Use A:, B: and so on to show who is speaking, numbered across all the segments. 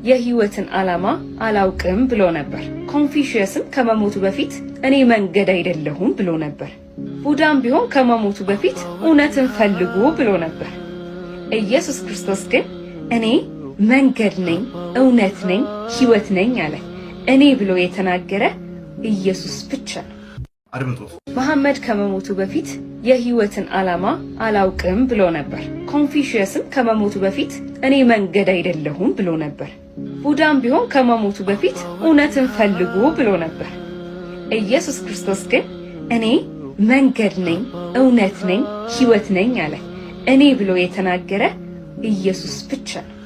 A: የህይወትን ዓላማ አላውቅም ብሎ ነበር። ኮንፊሽየስም ከመሞቱ በፊት እኔ መንገድ አይደለሁም ብሎ ነበር። ቡዳም ቢሆን ከመሞቱ በፊት እውነትን ፈልጉ ብሎ ነበር። ኢየሱስ ክርስቶስ ግን እኔ መንገድ ነኝ፣ እውነት ነኝ፣ ህይወት ነኝ አለ። እኔ ብሎ የተናገረ ኢየሱስ ብቻ ነው። መሐመድ ከመሞቱ በፊት የህይወትን ዓላማ አላውቅም ብሎ ነበር። ኮንፊሽየስም ከመሞቱ በፊት እኔ መንገድ አይደለሁም ብሎ ነበር። ቡዳም ቢሆን ከመሞቱ በፊት እውነትን ፈልጉ ብሎ ነበር። ኢየሱስ ክርስቶስ ግን እኔ መንገድ ነኝ፣ እውነት ነኝ፣ ህይወት ነኝ አለ። እኔ ብሎ የተናገረ ኢየሱስ ብቻ ነው።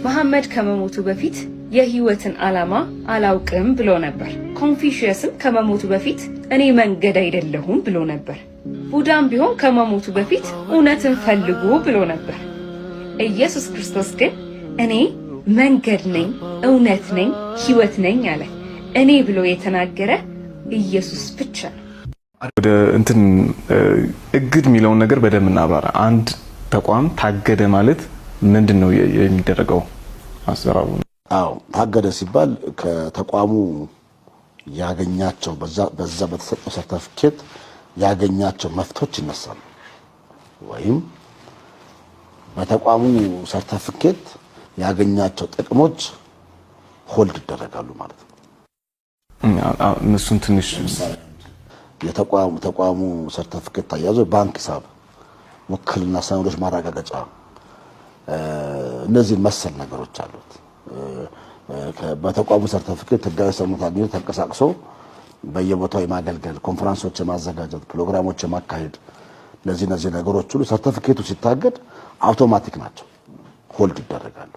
A: መሐመድ ከመሞቱ በፊት የህይወትን ዓላማ አላውቅም ብሎ ነበር። ኮንፊሽየስም ከመሞቱ በፊት እኔ መንገድ አይደለሁም ብሎ ነበር። ቡዳም ቢሆን ከመሞቱ በፊት እውነትን ፈልጉ ብሎ ነበር። ኢየሱስ ክርስቶስ ግን እኔ መንገድ ነኝ፣ እውነት ነኝ፣ ህይወት ነኝ አለ። እኔ ብሎ የተናገረ ኢየሱስ ብቻ ነው።
B: ወደ እንትን እግድ የሚለውን ነገር በደንብ እናብራራ። አንድ ተቋም ታገደ ማለት ምንድነው የሚደረገው? አሰራሩ
C: ታገደ ሲባል ከተቋሙ ያገኛቸው በዛ በተሰጠው ሰርተፊኬት ያገኛቸው መፍቶች ይነሳሉ፣ ወይም በተቋሙ ሰርተፊኬት ያገኛቸው ጥቅሞች ሆልድ ይደረጋሉ ማለት ነው።
B: እነሱን ትንሽ
C: የተቋሙ ሰርተፊኬት ታያዘ ባንክ ሂሳብ፣ ወክልና ሰነዶች ማረጋገጫ፣ እነዚህ መሰል ነገሮች አሉት። በተቋሙ ሰርተፊኬት ህጋዊ ሰውነት አግኝቶ ተንቀሳቅሶ በየቦታው የማገልገል፣ ኮንፈረንሶች የማዘጋጀት፣ ፕሮግራሞች የማካሄድ፣ እነዚህ ነገሮች ሁሉ ሰርተፊኬቱ ሲታገድ አውቶማቲክ ናቸው፣ ሆልድ ይደረጋሉ።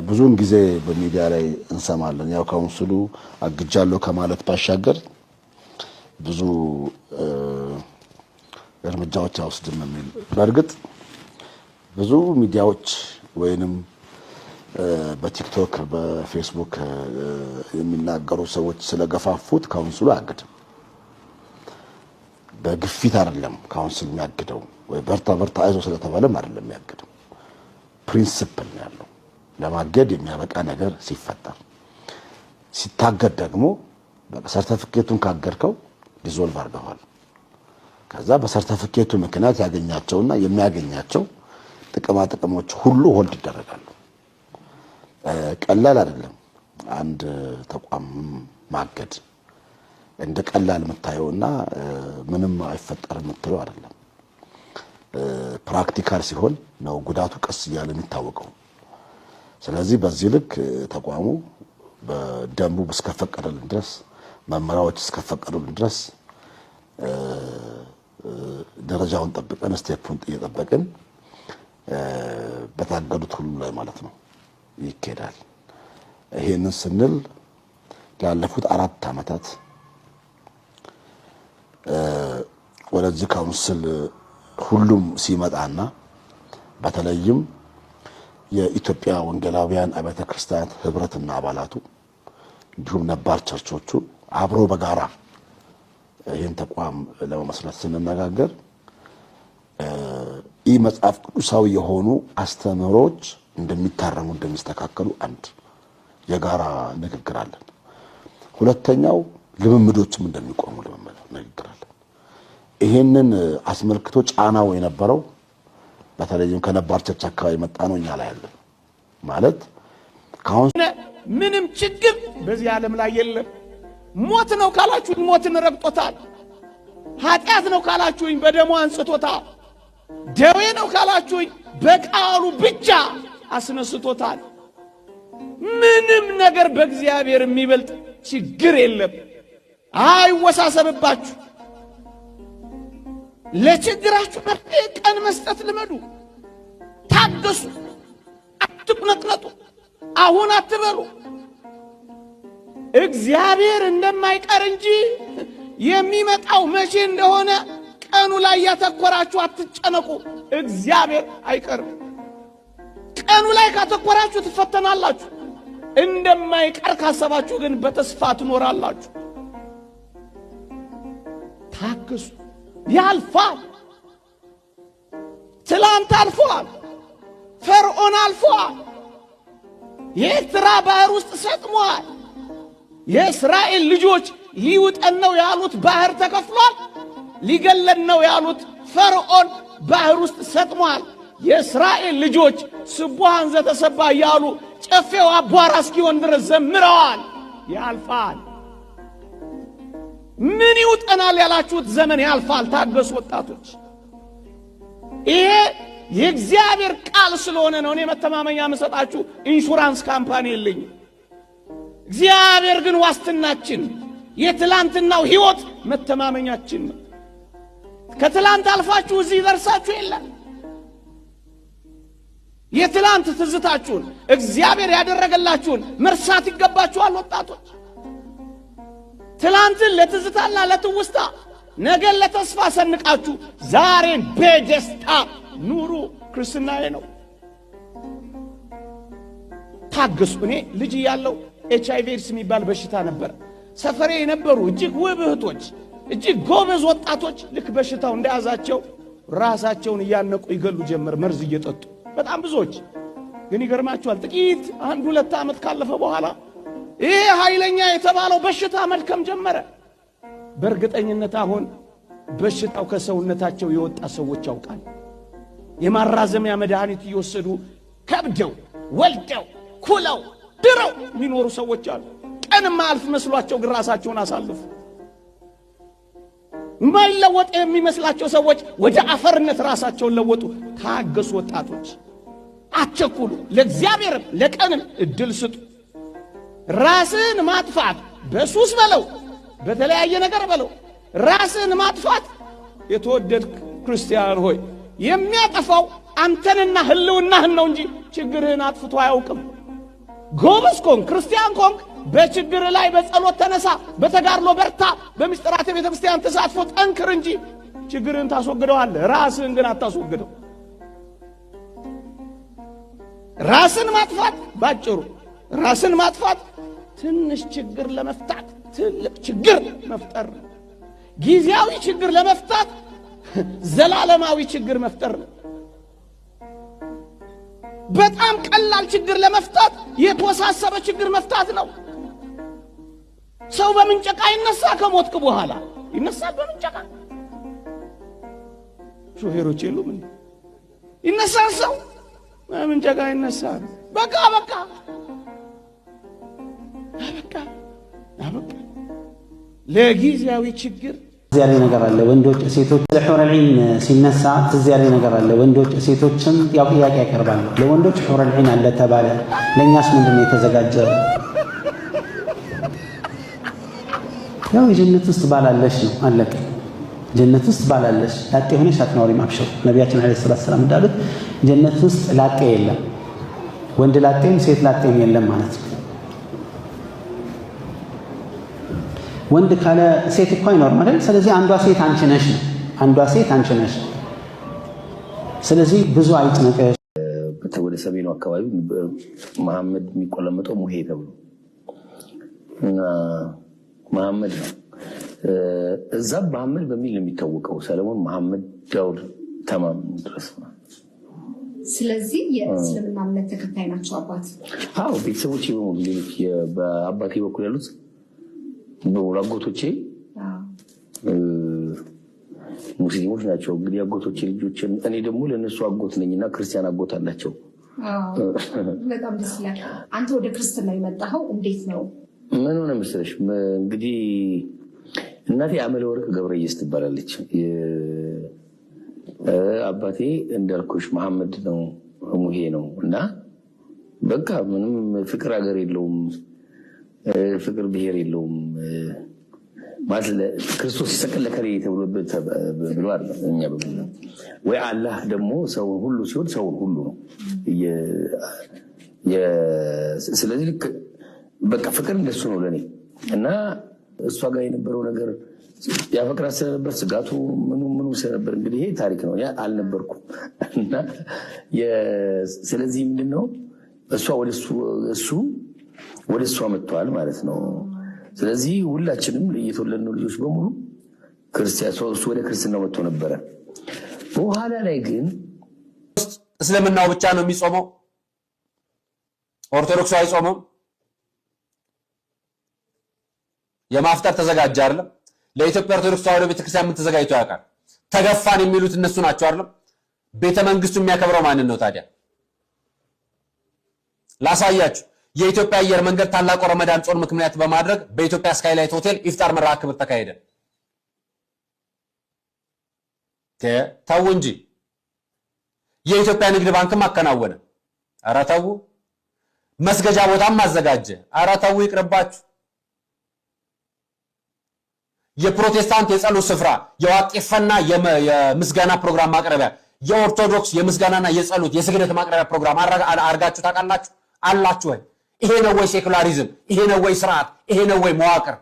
C: ብዙውን ጊዜ በሚዲያ ላይ እንሰማለን። ያው ካውንስሉ አግጃለሁ ከማለት ባሻገር ብዙ እርምጃዎች አውስድም የሚል በእርግጥ ብዙ ሚዲያዎች ወይንም በቲክቶክ በፌስቡክ የሚናገሩ ሰዎች ስለገፋፉት ካውንስሉ አያግድም። በግፊት አይደለም ካውንስሉ የሚያግደው፣ ወይ በርታ አይዞ ስለተባለም አይደለም የሚያግደው። ፕሪንሲፕል ነው ያለው። ለማገድ የሚያበቃ ነገር ሲፈጠር፣ ሲታገድ ደግሞ ሰርተፊኬቱን ካገድከው ዲዞልቭ አድርገዋል። ከዛ በሰርተፊኬቱ ምክንያት ያገኛቸውና የሚያገኛቸው ጥቅሞች ሁሉ ሆልድ ይደረጋሉ። ቀላል አይደለም። አንድ ተቋም ማገድ እንደ ቀላል የምታየውና ምንም አይፈጠርም የምትለው አይደለም። ፕራክቲካል ሲሆን ነው ጉዳቱ ቀስ እያለ የሚታወቀው። ስለዚህ በዚህ ልክ ተቋሙ በደንቡ እስከፈቀደልን ድረስ፣ መመሪያዎች እስከፈቀዱልን ድረስ ደረጃውን ጠብቀን ስቴፑን እየጠበቅን በታገዱት ሁሉ ላይ ማለት ነው ይኬዳል። ይሄንን ስንል ላለፉት 4 ዓመታት ወደዚህ ካውንስል ሁሉም ሲመጣና በተለይም የኢትዮጵያ ወንጌላውያን አብያተ ክርስቲያናት ህብረትና አባላቱ እንዲሁም ነባር ቸርቾቹ አብሮ በጋራ ይህን ተቋም ለመመስረት ስንነጋገር መጽሐፍ ቅዱሳዊ የሆኑ አስተምህሮች እንደሚታረሙ እንደሚስተካከሉ አንድ የጋራ ንግግር አለን። ሁለተኛው ልምምዶችም እንደሚቆሙ ንግግር አለን። ይሄንን አስመልክቶ ጫናው የነበረው በተለይም ከነባር ቸርች አካባቢ መጣ ነው። እኛ ላይ ያለ ማለት ካውንስል
D: ምንም ችግር በዚህ ዓለም ላይ የለም። ሞት ነው ካላችሁኝ ሞትን ረግጦታል። ኃጢአት ነው ካላችሁኝ በደሙ አንጽቶታል። ደዌ ነው ካላችሁኝ በቃሉ ብቻ አስነስቶታል። ምንም ነገር በእግዚአብሔር የሚበልጥ ችግር የለም። አይወሳሰብባችሁ። ለችግራችሁ መፍትሄ ቀን መስጠት ልመዱ። ታገሱ፣ አትቁነጥነጡ፣ አሁን አትበሉ። እግዚአብሔር እንደማይቀር እንጂ የሚመጣው መቼ እንደሆነ ቀኑ ላይ ያተኮራችሁ አትጨነቁ። እግዚአብሔር አይቀርም። ቀኑ ላይ ካተኮራችሁ ትፈተናላችሁ። እንደማይቀር ካሰባችሁ ግን በተስፋ ትኖራላችሁ። ታገሱ። ያልፋል። ትላንት አልፏል። ፈርዖን አልፏል። የኤርትራ ባህር ውስጥ ሰጥሟል። የእስራኤል ልጆች ሊውጠን ነው ያሉት ባህር ተከፍሏል። ሊገለን ነው ያሉት ፈርዖን ባህር ውስጥ ሰጥሟል። የእስራኤል ልጆች ስቡሃን ዘተሰባ ያሉ ጨፌው አቧራ እስኪሆን ድረስ ዘምረዋል። ያልፋል። ምን ይውጠናል ያላችሁት ዘመን ያልፋል። ታገሱ ወጣቶች። ይሄ የእግዚአብሔር ቃል ስለሆነ ነው። እኔ መተማመኛ መሰጣችሁ ኢንሹራንስ ካምፓኒ የለኝም። እግዚአብሔር ግን ዋስትናችን፣ የትላንትናው ህይወት መተማመኛችን ነው። ከትላንት አልፋችሁ እዚህ ደርሳችሁ የለም። የትላንት ትዝታችሁን እግዚአብሔር ያደረገላችሁን መርሳት ይገባችኋል ወጣቶች። ትላንትን ለትዝታና ለትውስታ ነገን ለተስፋ ሰንቃችሁ ዛሬን በደስታ ኑሩ። ክርስትናዬ ነው። ታገሱ። እኔ ልጅ ያለው HIV ኤድስ የሚባል በሽታ ነበር። ሰፈሬ የነበሩ እጅግ ውብ እህቶች፣ እጅግ ጎበዝ ወጣቶች ልክ በሽታው እንደያዛቸው ራሳቸውን እያነቁ ይገሉ ጀመር፣ መርዝ እየጠጡ በጣም ብዙዎች። ግን ይገርማችኋል ጥቂት 1-2 ዓመት ካለፈ በኋላ ይሄ ኃይለኛ የተባለው በሽታ መልከም ጀመረ። በእርግጠኝነት አሁን በሽታው ከሰውነታቸው የወጣ ሰዎች ያውቃል። የማራዘሚያ መድኃኒት እየወሰዱ ከብደው ወልደው ኩለው ድረው የሚኖሩ ሰዎች አሉ። ቀንም አልፍ መስሏቸው ግን ራሳቸውን አሳልፉ። ማይለወጥ የሚመስላቸው ሰዎች ወደ አፈርነት ራሳቸውን ለወጡ። ታገሱ ወጣቶች፣ አትቸኩሉ። ለእግዚአብሔርም ለቀንም እድል ስጡ። ራስን ማጥፋት በሱስ በለው በተለያየ ነገር በለው ራስን ማጥፋት የተወደድክ ክርስቲያን ሆይ የሚያጠፋው አንተንና ህልውናህን ነው እንጂ ችግርህን አጥፍቶ አያውቅም። ጎበዝ ኮንክ ክርስቲያን ኮንክ በችግር ላይ በጸሎት ተነሳ፣ በተጋድሎ በርታ፣ በምስጢራተ ቤተ ክርስቲያን ተሳትፎ ጠንክር እንጂ ችግርህን ታስወግደዋለህ። ራስህን ግን አታስወግደው። ራስን ማጥፋት ባጭሩ ራስን ማጥፋት ትንሽ ችግር ለመፍታት ትልቅ ችግር መፍጠር፣ ጊዜያዊ ችግር ለመፍታት ዘላለማዊ ችግር መፍጠር። በጣም ቀላል ችግር ለመፍታት የተወሳሰበ ችግር መፍታት ነው። ሰው በምንጨቃ ይነሳ፣ ከሞትክ በኋላ ይነሳል በምንጨቃ። ሾፌሮች የሉም እንዴ? ይነሳል ሰው በምንጨቃ ይነሳል። በቃ በቃ በቃ በቃ ለጊዜያዊ ችግር
E: ትዝ ነገር አለ። ወንዶች ሴቶች ለሑረል ዒን ሲነሳ ትዝ ነገር አለ። ወንዶች ሴቶችም ያው ጥያቄ ያቀርባሉ። ለወንዶች ሑረል ዒን አለ ተባለ፣ ለኛስ ምንድነው የተዘጋጀው? ያው የጀነት ውስጥ ባላለሽ ነው አለቀ። ጀነት ውስጥ ባላለሽ ላጤ ሆነሽ አትኖሪም። አብሽር ነቢያችን አለይሂ ሰላም እንዳሉት ጀነት ውስጥ ላጤ የለም፣ ወንድ ላጤም ሴት ላጤም የለም ማለት ነው። ወንድ ካለ ሴት እኮ አይኖርም አይደል? ስለዚህ አንዷ ሴት አንቺ ነሽ ነው። አንዷ ሴት አንቺ ነሽ። ስለዚህ ብዙ አይጭነቀሽ።
F: ወደ ሰሜኑ አካባቢ መሐመድ የሚቆለመጠው ሙሄ ተብሎ እና መሐመድ ነው። እዛ መሐመድ በሚል ነው የሚታወቀው። ሰለሞን መሐመድ ዳውድ ተማም ድረስ ነው።
G: ስለዚህ የእስልምና እምነት ተከታይ ናቸው አባት?
F: አዎ ቤተሰቦቼ በሙሉ ሌሎች በአባቴ በኩል ያሉት አጎቶቼ ሙስሊሞች ናቸው። እንግዲህ አጎቶቼ ልጆችን እኔ ደግሞ ለነሱ አጎት ነኝና ክርስቲያን አጎት አላቸው።
G: በጣም ደስ ይላል። አንተ ወደ ክርስትና የመጣኸው እንዴት ነው?
F: ምን ሆነ መሰለሽ፣ እንግዲህ እናቴ አመለ ወርቅ ገብረየስ ትባላለች። አባቴ እንዳልኩሽ መሐመድ ነው፣ ሙሄ ነው። እና በቃ ምንም ፍቅር ሀገር የለውም፣ ፍቅር ብሔር የለውም ማለት ክርስቶስ ሲሰቀል ለከሌ ተብሎ ብሏል። እኛ በብለ ወይ አላህ ደግሞ ሰውን ሁሉ ሲሆን ሰውን ሁሉ ነው። ስለዚህ ልክ በቃ ፍቅር እንደሱ ነው ለኔ። እና እሷ ጋር የነበረው ነገር ያፈቅራት ስለነበር ስጋቱ ምኑ ስለነበር እንግዲህ ይሄ ታሪክ ነው። ያ አልነበርኩም። እና ስለዚህ ምንድነው እሷ ወደ እሷ መጥቷል ማለት ነው። ስለዚህ ሁላችንም የተወለድነው ልጆች በሙሉ ክርስቲያን እሱ ወደ ክርስትናው መጥቶ ነበረ። በኋላ ላይ ግን
H: እስልምናው ብቻ ነው የሚጾመው። ኦርቶዶክሱ አይጾምም። የማፍጠር ተዘጋጀ አይደለም። ለኢትዮጵያ ኦርቶዶክስ ተዋሕዶ ቤተክርስቲያን ምን ተዘጋጅቶ ያውቃል? ተገፋን የሚሉት እነሱ ናቸው አይደለም። ቤተ መንግስቱ የሚያከብረው ማንን ነው ታዲያ? ላሳያችሁ። የኢትዮጵያ አየር መንገድ ታላቁ ረመዳን ጾም ምክንያት በማድረግ በኢትዮጵያ ስካይላይት ሆቴል ኢፍጣር መርሃ ግብር ተካሄደ። ተው እንጂ። የኢትዮጵያ ንግድ ባንክም አከናወነ። ኧረ ተው። መስገጃ ቦታም አዘጋጀ። ኧረ ተው ይቅርባችሁ። የፕሮቴስታንት የጸሎት ስፍራ፣ የዋቄፈና የምስጋና ፕሮግራም ማቅረቢያ፣ የኦርቶዶክስ የምስጋናና የጸሎት የስግደት ማቅረቢያ ፕሮግራም አርጋችሁ ታውቃላችሁ? አላችሁ ወይ? ይሄ ነው ወይ ሴኩላሪዝም? ይሄ ነው ወይ ስርዓት? ይሄ ነው ወይ መዋቅር?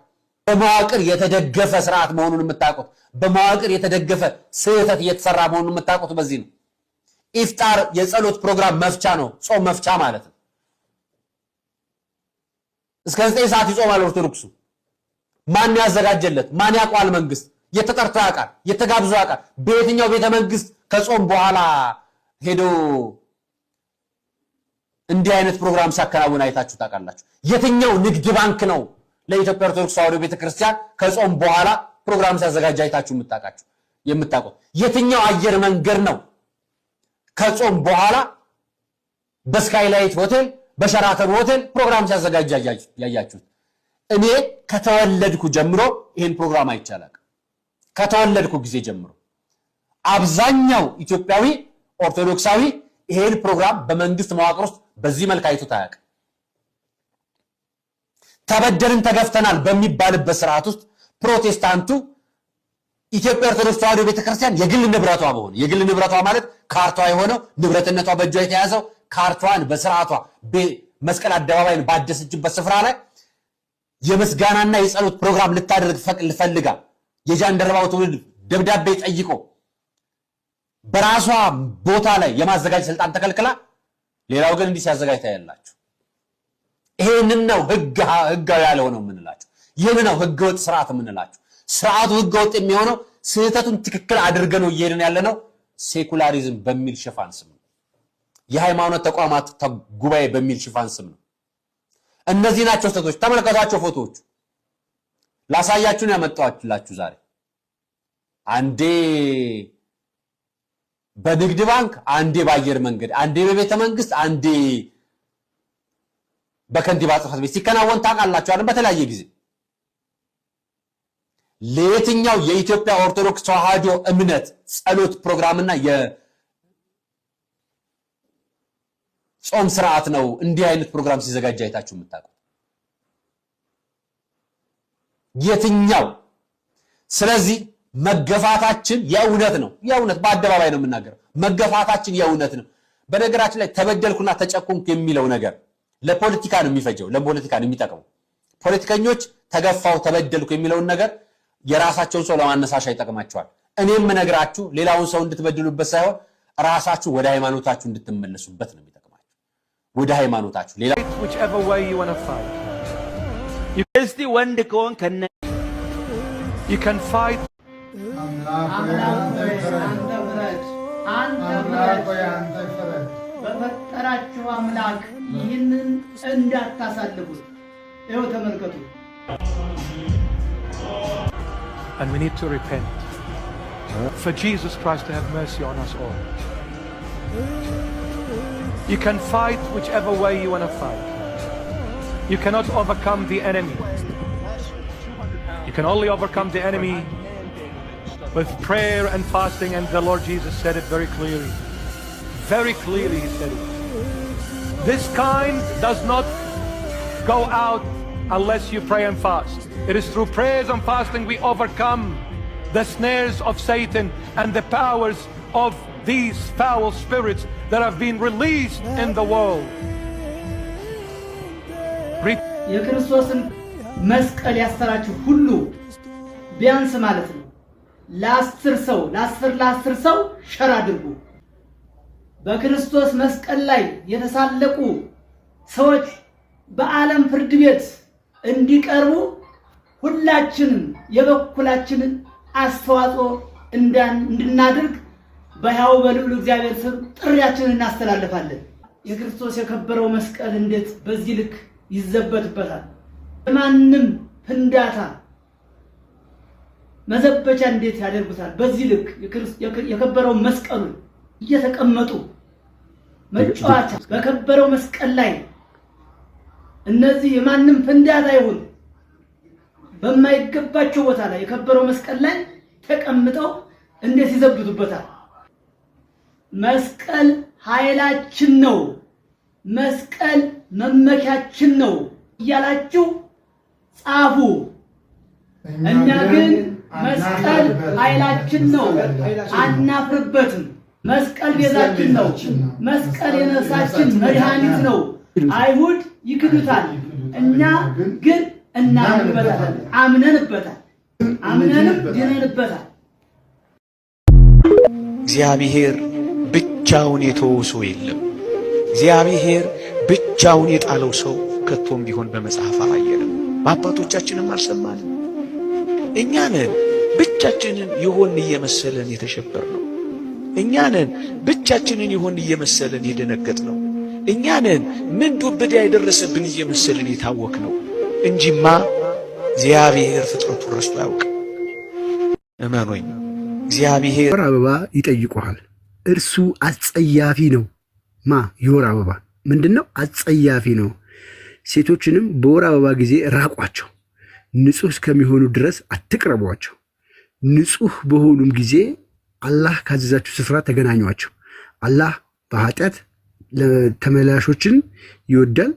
H: በመዋቅር የተደገፈ ስርዓት መሆኑን የምታውቁት፣ በመዋቅር የተደገፈ ስህተት እየተሰራ መሆኑን የምታውቁት በዚህ ነው። ኢፍጣር የጸሎት ፕሮግራም መፍቻ ነው፣ ጾም መፍቻ ማለት ነው። እስከ 9 ሰዓት ይጾማል ኦርቶዶክሱ። ማን ያዘጋጀለት? ማን ያቋል? መንግስት የተጠርቶ ያውቃል? የተጋብዞ ያውቃል? በየትኛው ቤተ መንግስት ከጾም በኋላ ሄዶ እንዲህ አይነት ፕሮግራም ሲያከናውን አይታችሁ ታውቃላችሁ? የትኛው ንግድ ባንክ ነው ለኢትዮጵያ ኦርቶዶክስ ተዋሕዶ ቤተክርስቲያን ከጾም በኋላ ፕሮግራም ሲያዘጋጅ አይታችሁ የምታውቁት? የትኛው አየር መንገድ ነው ከጾም በኋላ በስካይላይት ሆቴል በሸራተን ሆቴል ፕሮግራም ሲያዘጋጅ ያያችሁት? እኔ ከተወለድኩ ጀምሮ ይሄን ፕሮግራም አይቻላል። ከተወለድኩ ጊዜ ጀምሮ አብዛኛው ኢትዮጵያዊ ኦርቶዶክሳዊ ይሄን ፕሮግራም በመንግስት መዋቅር ውስጥ በዚህ መልክ አይቶ ታያቅ። ተበደልን ተገፍተናል በሚባልበት ስርዓት ውስጥ ፕሮቴስታንቱ ኢትዮጵያ ኦርቶዶክስ ተዋሕዶ ቤተክርስቲያን የግል ንብረቷ በሆነ የግል ንብረቷ ማለት ካርቷ የሆነው ንብረትነቷ በእጇ የተያዘው ካርቷን በስርዓቷ መስቀል አደባባይን ባደሰችበት ስፍራ ላይ የምስጋናና የጸሎት ፕሮግራም ልታደርግ ፈልጋ የጃንደረባው ትውልድ ደብዳቤ ጠይቆ በራሷ ቦታ ላይ የማዘጋጅ ስልጣን ተከልክላ፣ ሌላው ግን እንዲህ ሲያዘጋጅ ታያላችሁ። ይሄንን ነው ህጋዊ ያልሆነው የምንላችሁ። ይሄን ነው ህገወጥ ስርዓት የምንላችሁ። ስርዓቱ ህገወጥ የሚሆነው ስህተቱን ትክክል አድርገን ነው እየሄድን ያለነው ሴኩላሪዝም በሚል ሽፋን ስም ነው። የሃይማኖት ተቋማት ጉባኤ በሚል ሽፋን ስም ነው። እነዚህ ናቸው ስህተቶች። ተመልከቷቸው። ፎቶዎቹ ላሳያችሁን ያመጣኋችሁላችሁ ዛሬ። አንዴ በንግድ ባንክ፣ አንዴ በአየር መንገድ፣ አንዴ በቤተ መንግስት፣ አንዴ በከንቲባ ጽሕፈት ቤት ሲከናወን ታውቃላችሁ አይደል? በተለያየ ጊዜ ለየትኛው የኢትዮጵያ ኦርቶዶክስ ተዋሕዶ እምነት ጸሎት ፕሮግራምና የጾም ስርዓት ነው እንዲህ አይነት ፕሮግራም ሲዘጋጅ አይታችሁ የምታውቁት? የትኛው? ስለዚህ መገፋታችን የእውነት ነው። የእውነት በአደባባይ ነው የምናገረው። መገፋታችን የእውነት ነው። በነገራችን ላይ ተበደልኩና ተጨቆንኩ የሚለው ነገር ለፖለቲካ ነው የሚፈጀው፣ ለፖለቲካ ነው የሚጠቅመው። ፖለቲከኞች ተገፋው ተበደልኩ የሚለውን ነገር የራሳቸውን ሰው ለማነሳሻ ይጠቅማቸዋል። እኔም ነግራችሁ ሌላውን ሰው እንድትበድሉበት ሳይሆን ራሳችሁ ወደ ሃይማኖታችሁ እንድትመለሱበት ነው የሚጠቅማችሁ። ወደ ሃይማኖታችሁ ሌላ
I: whichever way you want to fight. You እስቲ ወንድ ከሆን ከነ you can fight.
J: በፈጠራችሁ አምላክ ይህንን እንዳታሳልፉት። ይኸው ተመልከቱ።
I: And we need to repent for Jesus Christ to have mercy on us all. You can fight whichever way you want to fight. You cannot overcome the enemy. You can only overcome the enemy with prayer and fasting, and the Lord Jesus said it very clearly. Very clearly he said it. This kind does not go out unless you pray and fast. It is through prayers and fasting we overcome the snares of Satan and the powers of these foul spirits that have been released in the world.
J: የክርስቶስን መስቀል ያሰራችሁ ሁሉ ቢያንስ ማለት ነው ለ10 ሰው ሸር አድርጉ። በክርስቶስ መስቀል ላይ የተሳለቁ ሰዎች በዓለም ፍርድ ቤት እንዲቀርቡ ሁላችንም የበኩላችንን አስተዋጽኦ እንድናደርግ በሕያው በልዑል እግዚአብሔር ስም ጥሪያችንን እናስተላልፋለን። የክርስቶስ የከበረው መስቀል እንዴት በዚህ ልክ ይዘበትበታል? ማንም ፍንዳታ መዘበቻ እንዴት ያደርጉታል? በዚህ ልክ የከበረው መስቀሉን እየተቀመጡ መጫወቻ በከበረው መስቀል ላይ እነዚህ የማንም ፍንዳታ ይሁን በማይገባቸው ቦታ ላይ የከበረው መስቀል ላይ ተቀምጠው እንዴት ይዘብቱበታል? መስቀል ኃይላችን ነው፣ መስቀል መመኪያችን ነው እያላችሁ ጻፉ። እኛ ግን መስቀል ኃይላችን ነው፣ አናፍርበትም። መስቀል ቤዛችን ነው፣ መስቀል የነፍሳችን መድኃኒት ነው። አይሁድ ይክዱታል፣ እኛ ግን እናምንበታል፣ አምነንም ድነንበታል።
D: እግዚአብሔር ብቻውን የተወው ሰው የለም። እግዚአብሔር ብቻውን የጣለው ሰው ከቶም ቢሆን በመጽሐፍ አላየንም፣ በአባቶቻችንም አልሰማንም። እኛ ነን ብቻችንን ይሆን እየመሰለን የተሸበርነው። እኛ ነን ብቻችንን ይሆን እየመሰለን የደነገጥነው። እኛ ነን ምን ዱብዳ የደረሰብን እየመሰለን የታወክነው እንጂማ እግዚአብሔር ፍጥረቱን ረስቶ አያውቅም። እመኖኝ እግዚአብሔር
K: የወር አበባ ይጠይቁሃል። እርሱ አጸያፊ ነው። የወር አበባ ምንድነው? አጸያፊ ነው። ሴቶችንም በወር አበባ ጊዜ ራቋቸው፣ ንጹህ እስከሚሆኑ ድረስ አትቅረቧቸው። ንጹህ በሆኑም ጊዜ አላህ ካዘዛችሁ ስፍራ ተገናኟቸው። አላህ በኃጢአት ተመላሾችን ይወዳል፣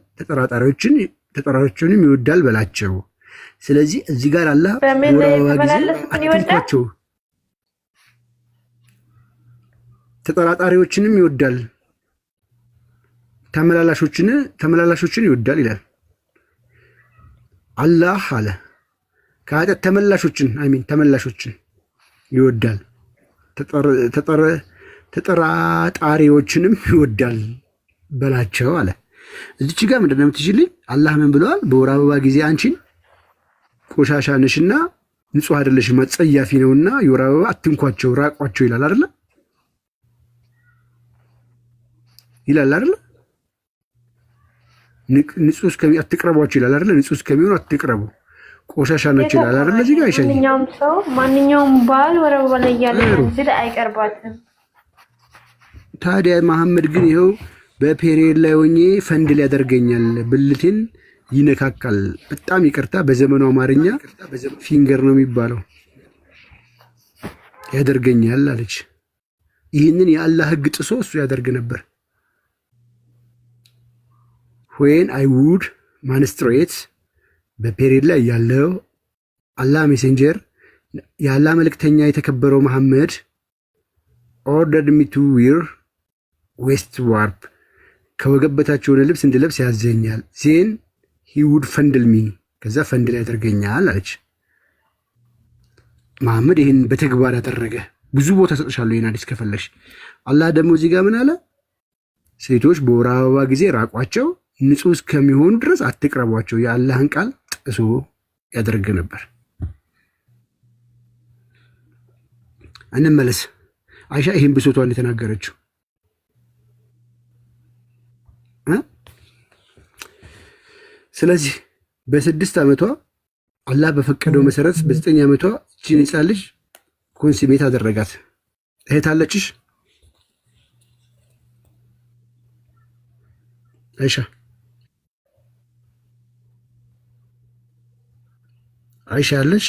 K: ተጠራጣሪዎችንም ይወዳል በላቸው። ስለዚህ እዚህ ጋር አላህ በወር አበባ ጊዜ አትንኳቸው፣ ተጠራጣሪዎችንም ይወዳል፣ ተመላላሾችን ይወዳል ይላል አላህ አለ። ከኃጢአት ተመላሾችን ይወዳል፣ ተጠራጣሪዎችንም ይወዳል በላቸው አለ። እዚች ጋር ምንድን ነው የምትችልኝ? አላህ ምን ብለዋል? በወር አበባ ጊዜ አንቺን ቆሻሻ ነሽና ንጹህ አይደለሽም፣ አጸያፊ ነውና የወር አበባ አትንኳቸው፣ ራቋቸው ይላል አይደለ? ንጹህ አትቅረቧቸው ይላል አይደለ? ንጹህ እስከሚሆኑ አትቅረቡ፣ ቆሻሻ ናቸው ይላል አይደለ? እዚህ ጋር አይሻኝ።
L: ማንኛውም ሰው ማንኛውም ባል ወር አበባ ላይ ያለ ዝል አይቀርባትም።
K: ታዲያ መሐመድ ግን ይኸው በፔሪየድ ላይ ሆኜ ፈንድል ያደርገኛል፣ ብልቴን ይነካካል። በጣም ይቅርታ፣ በዘመኑ አማርኛ ፊንገር ነው የሚባለው፣ ያደርገኛል አለች። ይህንን የአላህ ሕግ ጥሶ እሱ ያደርግ ነበር። when I would menstruate በፔሪየድ ላይ ያለው አላህ ሜሴንጀር የአላህ መልእክተኛ የተከበረው መሐመድ ordered me to wear waist warp ከወገብ በታች የሆነ ልብስ እንድለብስ ያዘኛል። ዜን he would ፈንድል ሚ ከዛ ፈንድል ያደርገኛል አለች። መሐመድ ይህን በተግባር ያደረገ። ብዙ ቦታ ሰጥሻለሁ ይህን አዲስ ከፈለሽ። አላህ ደግሞ እዚህ ጋር ምን አለ? ሴቶች በወር አበባ ጊዜ ራቋቸው፣ ንጹህ እስከሚሆኑ ድረስ አትቅረቧቸው። የአላህን ቃል ጥሶ ያደርግ ነበር። እንመለስ። አይሻ ይህን ብሶቷን የተናገረችው ስለዚህ በ6 ዓመቷ አላህ በፈቀደው መሰረት በ9 ዓመቷ እቺን ሕፃን ልጅ ኮንሲሜት አደረጋት። እህት አለችሽ አይሻ አለች?